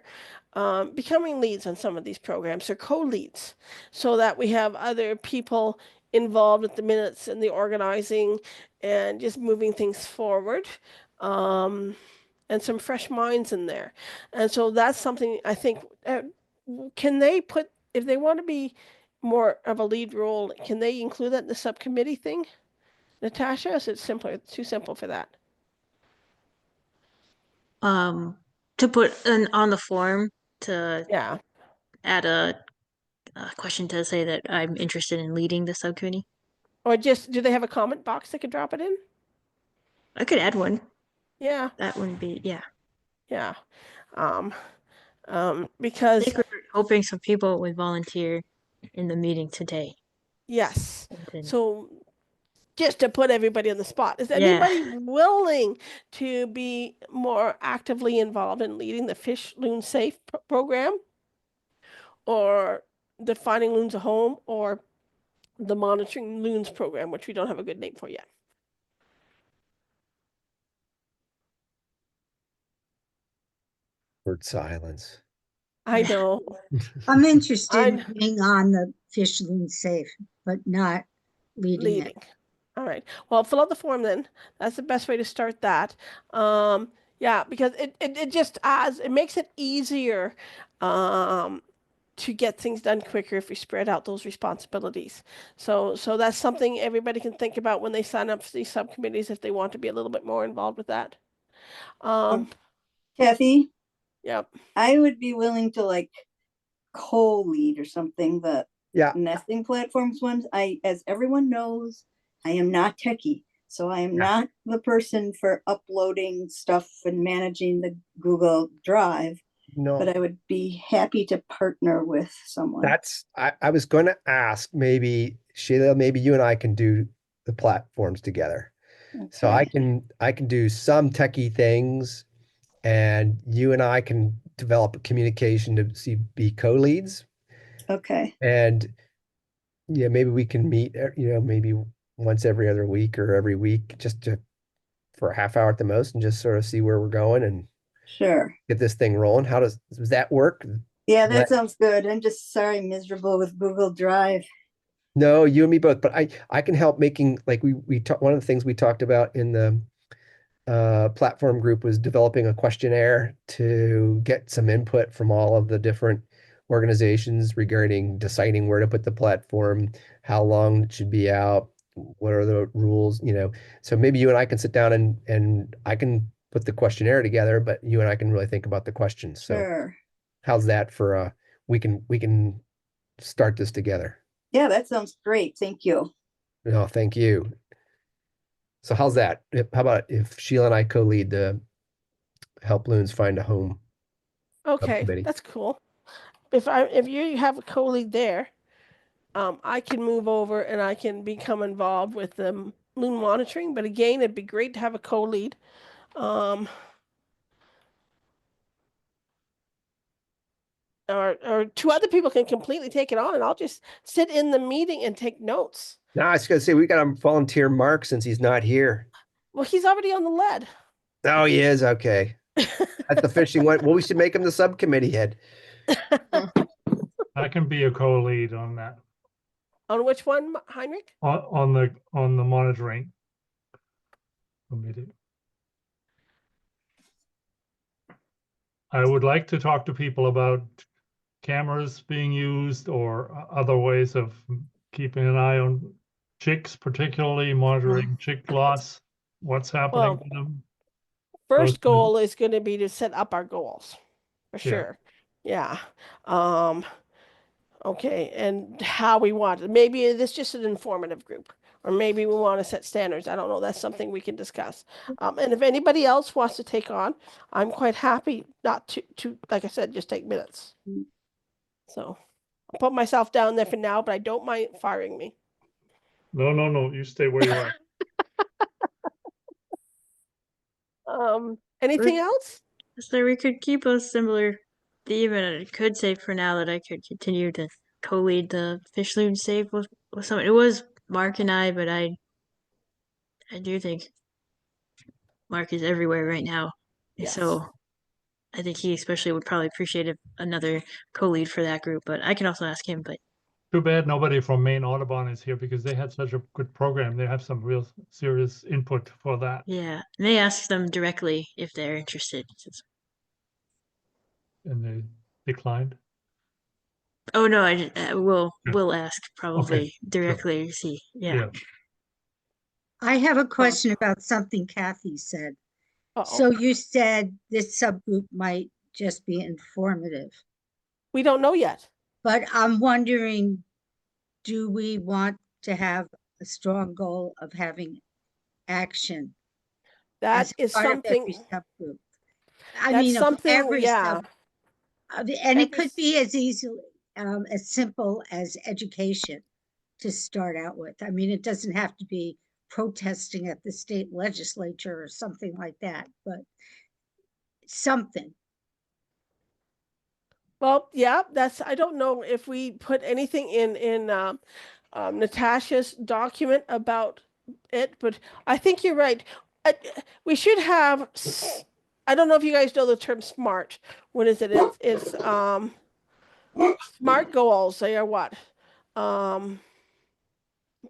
becoming leads on some of these programs or co-leads so that we have other people involved at the minutes and the organizing and just moving things forward. And some fresh minds in there. And so that's something I think, can they put, if they want to be more of a lead role, can they include that in the subcommittee thing? Natasha, is it simpler, too simple for that? To put on the form to Yeah. add a question to say that I'm interested in leading the subcommittee. Or just, do they have a comment box they could drop it in? I could add one. Yeah. That wouldn't be, yeah. Yeah. I Because think we're hoping some people would volunteer in the meeting today. yes. Then- So just to put everybody on the spot, is Yeah. anybody willing to be more actively involved in leading the Fish Loon Safe program? Or the Finding Loons a Home, or the Monitoring Loons program, which we don't have a good name for yet? Word silence. I know. I'm interested in I'm being on the Fish Loon Safe, but not leading it. leading. All right. Well, fill out the form then. That's the best way to start that. Yeah, because it just adds, it makes it easier to get things done quicker if we spread out those responsibilities. So that's something everybody can think about when they sign up for these subcommittees if they want to be a little bit more involved with that. Kathy, Yeah. I would be willing to like co-lead or something, the Yeah. nesting platforms ones. As everyone knows, I am not techie. So I am not the person for uploading stuff and managing the Google Drive, No, but I would be happy to partner with someone. I was going to ask, maybe Sheila, maybe you and I can do the platforms together. So Okay. I can do some techie things, and you and I can develop a communication to be co-leads. Okay. And yeah, maybe we can meet, maybe once every other week or every week, for a half hour at the most, and just sort of see where we're going and Sure. get this thing rolling. Does that work? Yeah, that sounds good. I'm just sorry, miserable with Google Drive. No, you and me both, but I can help making, like we talked, one of the things we talked about in the platform group was developing a questionnaire to get some input from all of the different organizations regarding deciding where to put the platform, how long it should be out, what are the rules, so maybe you and I can sit down and I can put the questionnaire together, but you and I can really think about the questions. So Sure. how's that for we can start this together. Yeah, that sounds great. Thank you. No, thank you. So how's that? How about if Sheila and I co-lead the Help Loons Find a Home Okay, subcommittee? that's cool. If you have a co-lead there, I can move over and I can become involved with the loon monitoring. But again, it'd be great to have a co-lead. Or two other people can completely take it on, and I'll just sit in the meeting and take notes. No, I was gonna say we got to volunteer Mark since he's not here. Well, he's already on the lead. Oh, he is. Okay. That's the fishing one. Well, we should make him the subcommittee head. I can be a co-lead on that, On which one, Heinrich? on the monitoring committee. I would like to talk to people about cameras being used or other ways of keeping an eye on chicks, particularly monitoring chick loss, what's happening to them. First Those- goal is going to be to set up our goals, for Yeah. sure. Yeah. Okay, and how we want it. Maybe this is just an informative group, or maybe we want to set standards. I don't know. That's something we can discuss. And if anybody else wants to take on, I'm quite happy not to like I said, just take minutes. So I'll put myself down there for now, but I don't mind firing me. No, no, no, you stay where you are. Anything else? So we could keep a similar theme, and I could say for now that I could continue to co-lead the Fish Loon Save with someone. It was Mark and I, but I do think Mark is everywhere right now. Yes. So I think he especially would probably appreciate another co-lead for that group, but I can also ask him. But Too bad nobody from Maine Audubon is here because they had such a good program. They have some real serious input for that. yeah, may ask them directly if they're interested. And they declined. Oh no, I will ask Okay, probably sure. directly. See, yeah. Yeah. I have a question about something Kathy said. Uh-oh. So you said this subgroup might just be informative, We don't know yet. but I'm wondering, do we want to have a strong goal of having action That as is part of something. every subgroup? I That's mean, of something. every Yeah. and it could be as easily as simple as education to start out with. I mean, it doesn't have to be protesting at the state legislature or something like that, but something. Well, yeah, I don't know if we put anything in Natasha's document about it, but I think you're right. We should have, I don't know if you guys know the term SMART. What is it? It's SMART goals. They are what? My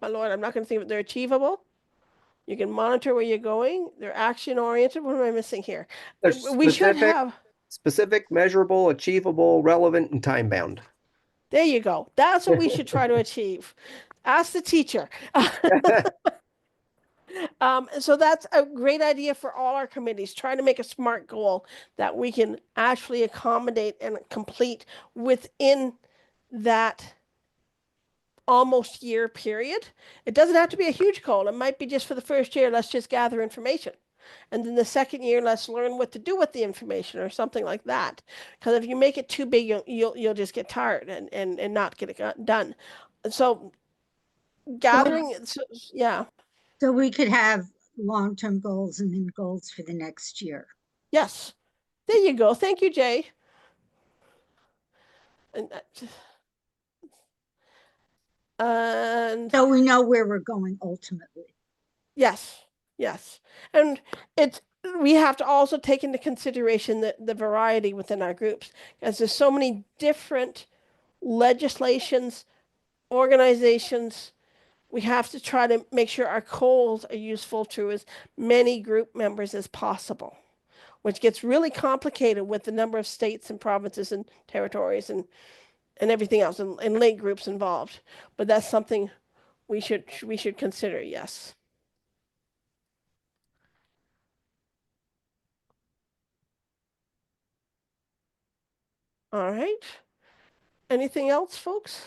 Lord, I'm not going to think of it. They're achievable. You can monitor where you're going. They're action oriented. What am I missing here? We should have. Specific, measurable, achievable, relevant, and time bound. There you go. That's what we should try to achieve. Ask the teacher. So that's a great idea for all our committees. Try to make a SMART goal that we can actually accommodate and complete within that almost year period. It doesn't have to be a huge goal. It might be just for the first year, let's just gather information. And then the second year, let's learn what to do with the information or something like that. Because if you make it too big, you'll just get tired and not get it done. So gathering, yeah. So we could have long-term goals and then goals for the next year. Yes. There you go. Thank you, Jay. And so we know where we're going ultimately. Yes. And we have to also take into consideration the variety within our groups, as there's so many different legislations, organizations. We have to try to make sure our goals are useful to as many group members as possible, which gets really complicated with the number of states and provinces and territories and everything else and link groups involved. But that's something we should consider, yes. All right. Anything else, folks?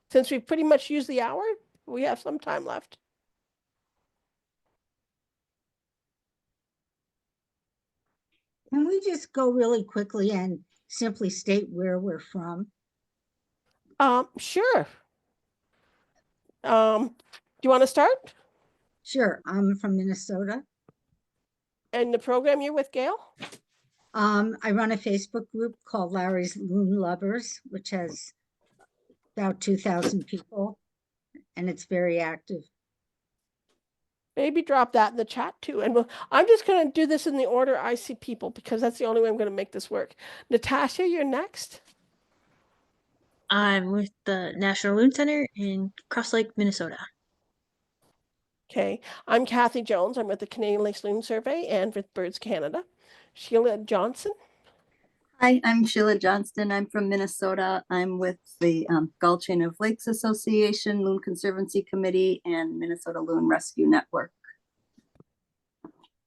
Since we pretty much used the hour, we have some time left. Can we just go really quickly and simply state where we're from? Sure. Do you want to start? Sure. I'm from Minnesota. And the program you're with, Gail? I run a Facebook group called Larry's Loon Lovers, which has about 2,000 people, and it's very active. Maybe drop that in the chat too. And I'm just going to do this in the order I see people because that's the only way I'm going to make this work. Natasha, you're next. I'm with the National Loon Center in Cross Lake, Minnesota. Okay. I'm Kathy Jones. I'm with the Canadian Lakes Loon Survey and with Birds Canada. Sheila Johnson. Hi, I'm Sheila Johnston. I'm from Minnesota. I'm with the Gull Chain of Lakes Association, Loon Conservancy Committee, and Minnesota Loon Rescue Network.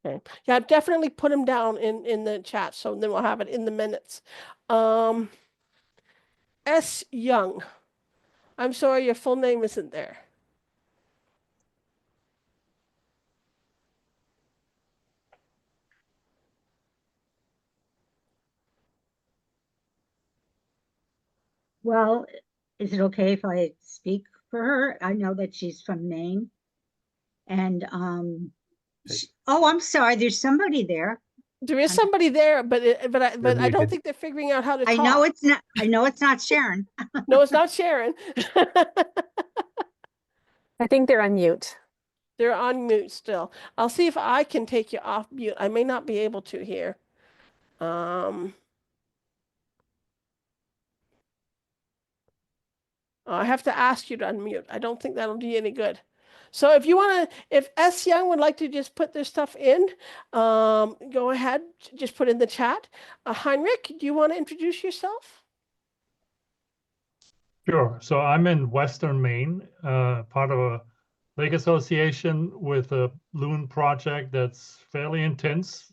Okay. Yeah, I've definitely put them down in the chat, so then we'll have it in the minutes. S. Young. I'm sorry, your full name isn't there. Well, is it okay if I speak for her? I know that she's from Maine. And oh, I'm sorry, there's somebody there. There is I'm- somebody there, but I don't muted. think they're figuring out how to I talk. know it's not, I know it's not Sharon. No, it's not Sharon. I think they're on mute. They're on mute still. I'll see if I can take you off mute. I may not be able to here. I have to ask you to unmute. I don't think that'll do you any good. So if you want to, if S. Young would like to just put their stuff in, go ahead, just put in the chat. Heinrich, do you want to introduce yourself? Sure. So I'm in Western Maine, part of a lake association with a loon project that's fairly intense,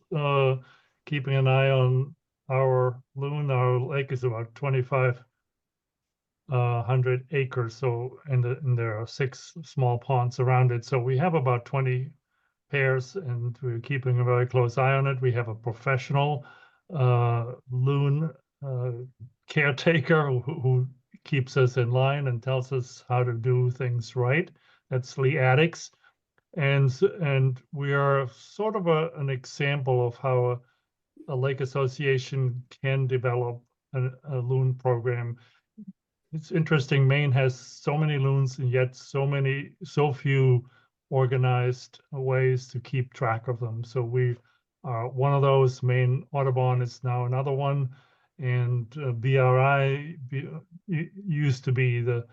keeping an eye on our loon. Our lake is about 2,500 acres. So, and there are 6 small ponds around it. So we have about 20 pairs, and we're keeping a very close eye on it. We have a professional loon caretaker who keeps us in line and tells us how to do things right. That's Lee Addicks. And we are sort of an example of how a lake association can develop a loon program. It's interesting, Maine has so many loons and yet so few organized ways to keep track of them. So we are one of those. Maine Audubon is now another one. And BRI used to be the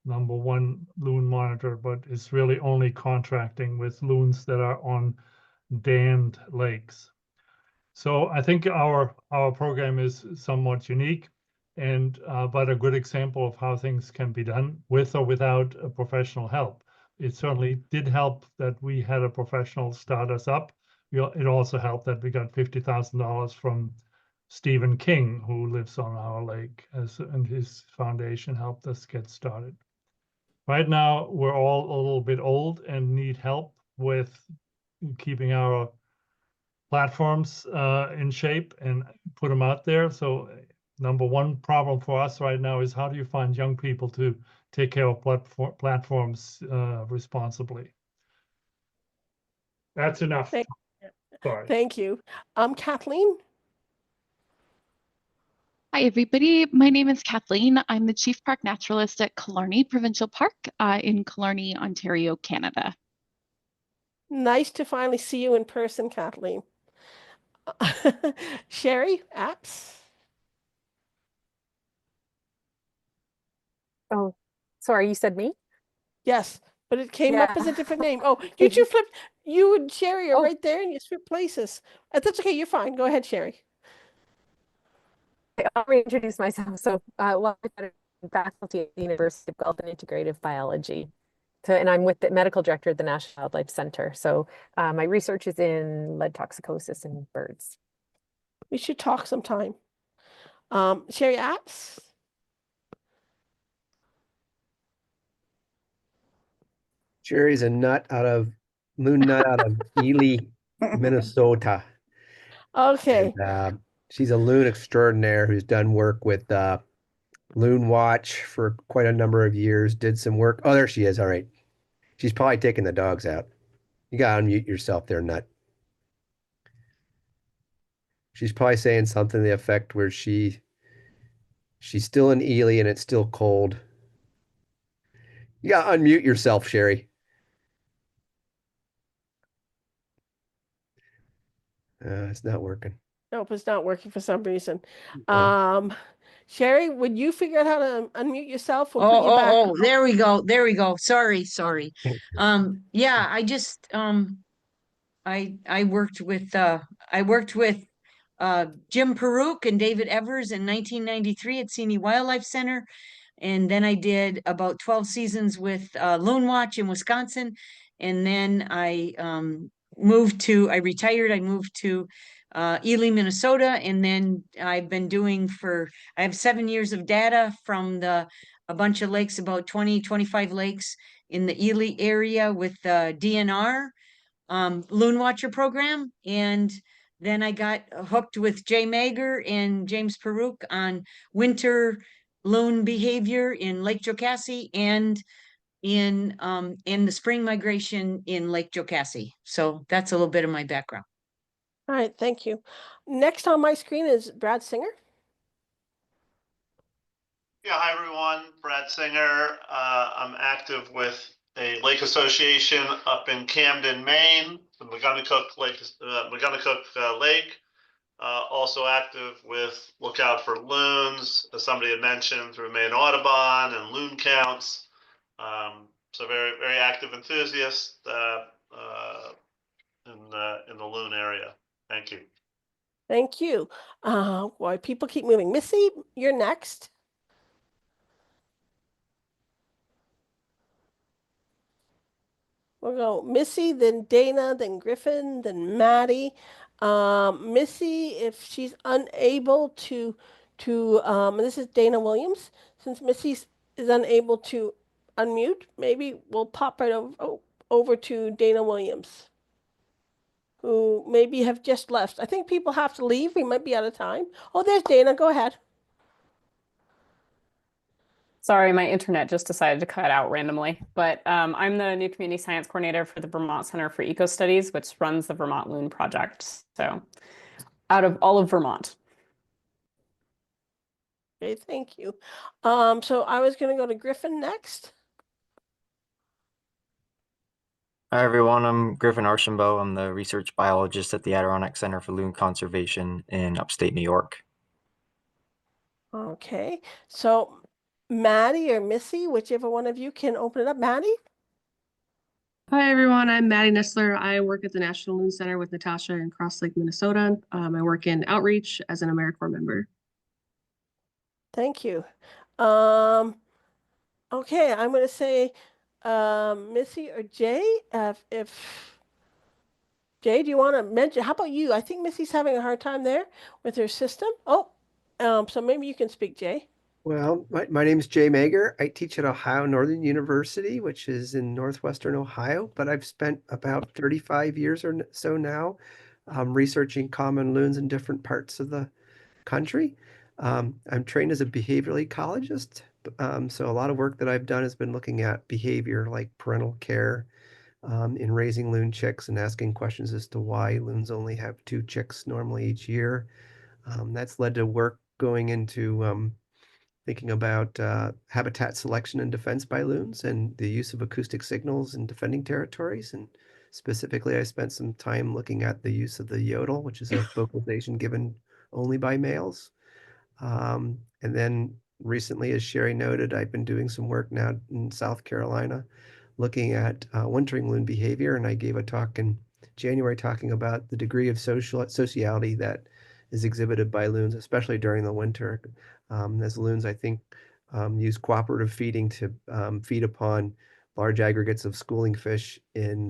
#1 loon monitor, but it's really only contracting with loons that are on dammed lakes. So I think our program is somewhat unique, and but a good example of how things can be done with or without a professional help. It certainly did help that we had a professional start us up. It also helped that we got $50,000 from Stephen King, who lives on our lake, and his foundation helped us get started. Right now, we're all a little bit old and need help with keeping our platforms in shape and put them out there. So #1 problem for us right now is how do you find young people to take care of platforms responsibly? That's enough. Sorry. Thank you. Kathleen? Hi, everybody. My name is Kathleen. I'm the Chief Park Naturalist at Killarney Provincial Park in Killarney, Ontario, Canada. Nice to finally see you in person, Kathleen. Sherry, apps? Oh, sorry, you said me? Yes, but it came up as a Yeah. different name. Oh, you two flipped, you and Sherry are Oh. right there and you switched places. That's okay, you're fine. Go ahead, Sherry. I'll reintroduce myself. So, well, I'm faculty at the University of Guelph in Integrative Biology. And I'm with the medical director at the National Wildlife Center. So my research is in lead toxicosis in birds. We should talk sometime. Sherry, apps? Sherry's a loon nut out of Ely, Minnesota. Okay. And, she's a loon extraordinaire who's done work with Loon Watch for quite a number of years, did some work. Oh, there she is. All right. She's probably taking the dogs out. You gotta unmute yourself there, Nut. She's probably saying something to the effect where she's still in Ely and it's still cold. You gotta unmute yourself, Sherry. It's not working. Nope, it's not working for some reason. Oh. Sherry, would you figure out how to unmute yourself? We'll put you back. Oh, there we go. There we go. Sorry. Yeah, I just I worked with Jim Peruke and David Evers in 1993 at Sini Wildlife Center. And then I did about 12 seasons with Loon Watch in Wisconsin. And then I retired. I moved to Ely, Minnesota. And then I've been doing I have 7 years of data from a bunch of lakes, about 20, 25 lakes in the Ely area with the DNR Loon Watcher program. And then I got hooked with Jay Mager and James Peruk on winter loon behavior in Lake Jocassee and in the spring migration in Lake Jocassee. So that's a little bit of my background. All right, thank you. Next on my screen is Brad Singer. Yeah, hi everyone. Brad Singer. I'm active with a lake association up in Camden, Maine, the McGonagall Lake. Also active with Lookout for Loons, as somebody had mentioned, through Maine Audubon and loon counts. So very, very active enthusiast in the loon area. Thank you. Thank you. Boy, people keep moving. Missy, you're next. We'll go Missy, then Dana, then Griffin, then Maddie. Missy, if she's unable to, this is Dana Williams. Since Missy is unable to unmute, maybe we'll pop right over to Dana Williams, who maybe have just left. I think people have to leave. We might be out of time. Oh, there's Dana. Go ahead. Sorry, my internet just decided to cut out randomly, but I'm the new community science coordinator for the Vermont Center for Eco Studies, which runs the Vermont Loon Project. So out of all of Vermont. Okay, thank you. So I was going to go to Griffin next. Hi everyone, I'm Griffin Archambault. I'm the research biologist at the Adirondack Center for Loon Conservation in upstate New York. Okay, so Maddie or Missy, whichever one of you can open it up. Maddie? Hi everyone, I'm Maddie Nestler. I work at the National Loon Center with Natasha in Cross Lake, Minnesota. I work in outreach as an AmeriCorps member. Thank you. Okay, I'm going to say Missy or Jay. If Jay, do you want to mention? How about you? I think Missy's having a hard time there with her system. Oh, so maybe you can speak, Jay. Well, my name is Jay Mager. I teach at Ohio Northern University, which is in northwestern Ohio, but I've spent about 35 years or so now researching common loons in different parts of the country. I'm trained as a behavioral ecologist, so a lot of work that I've done has been looking at behavior like parental care in raising loon chicks and asking questions as to why loons only have 2 chicks normally each year. That's led to work going into thinking about habitat selection and defense by loons and the use of acoustic signals in defending territories. And specifically, I spent some time looking at the use of the yodel, which is a vocalization given only by males. And then recently, as Sherry noted, I've been doing some work now in South Carolina looking at wintering loon behavior. And I gave a talk in January talking about the degree of sociality that is exhibited by loons, especially during the winter. As loons, I think, use cooperative feeding to feed upon large aggregates of schooling fish in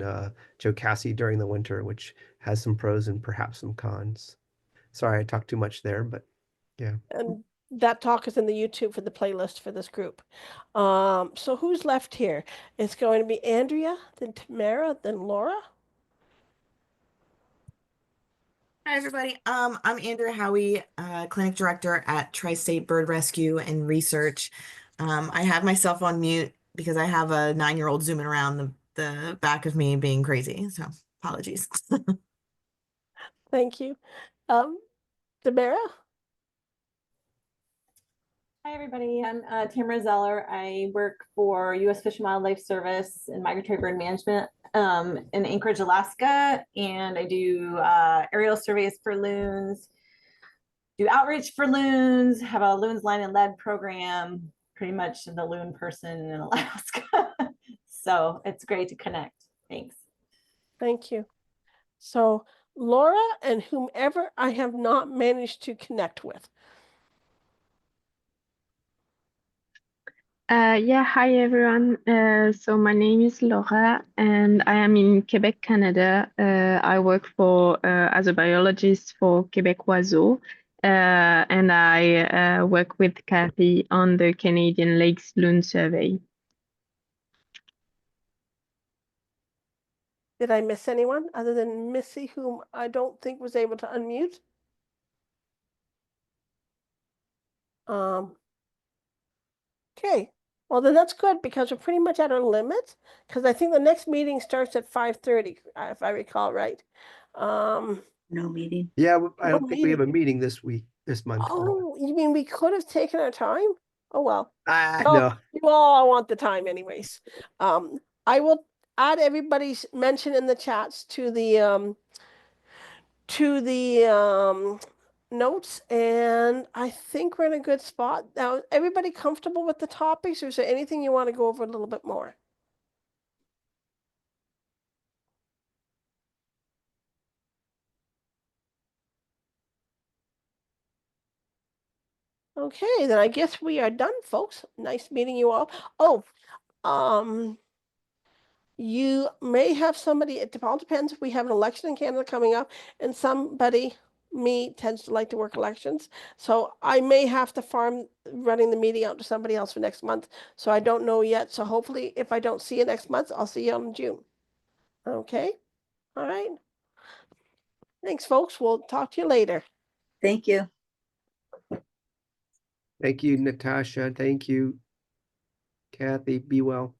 Jocassee during the winter, which has some pros and perhaps some cons. Sorry, I talked too much there, but yeah. And that talk is in the YouTube for the playlist for this group. So who's left here? It's going to be Andrea, then Tamara, then Laura. Hi, everybody. I'm Andrea Howie, clinic director at Tri-State Bird Rescue and Research. I have myself on mute because I have a 9-year-old zooming around the back of me being crazy. So apologies. Thank you. Tamara? Hi, everybody. I'm Tamara Zeller. I work for U.S. Fish and Wildlife Service in migratory bird management in Anchorage, Alaska, and I do aerial surveys for loons, do outreach for loons, have a Loons Line and Lead program, pretty much the loon person in Alaska. So it's great to connect. Thanks. Thank you. So Laura and whomever I have not managed to connect with. Yeah, hi everyone. So my name is Laura and I am in Quebec, Canada. I work for as a biologist for Quebec Oiseau, and I work with Kathy on the Canadian Lakes Loon Survey. Did I miss anyone other than Missy, whom I don't think was able to unmute? Okay, well then that's good because we're pretty much at our limit. Because I think the next meeting starts at 5:30, if I recall right. No meeting. Yeah, I No don't think we have a meeting. meeting this month. Oh, you mean we could have taken our time? Oh well. Ah, Well, no. you all want the time anyways. I will add everybody's mention in the chats to the notes, and I think we're in a good spot. Now, everybody comfortable with the topics, or is there anything you want to go over a little bit more? Okay, then I guess we are done, folks. Nice meeting you all. Oh, you may have somebody, it all depends. We have an election in Canada coming up, and somebody, me, tends to like to work elections. So I may have to farm running the meeting out to somebody else for next month. So I don't know yet. So hopefully, if I don't see you next month, I'll see you in June. Okay? All right. Thanks, folks. We'll talk to you later. Thank you. Thank you, Natasha. Thank you, Kathy. Be well.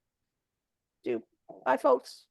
Bye, folks.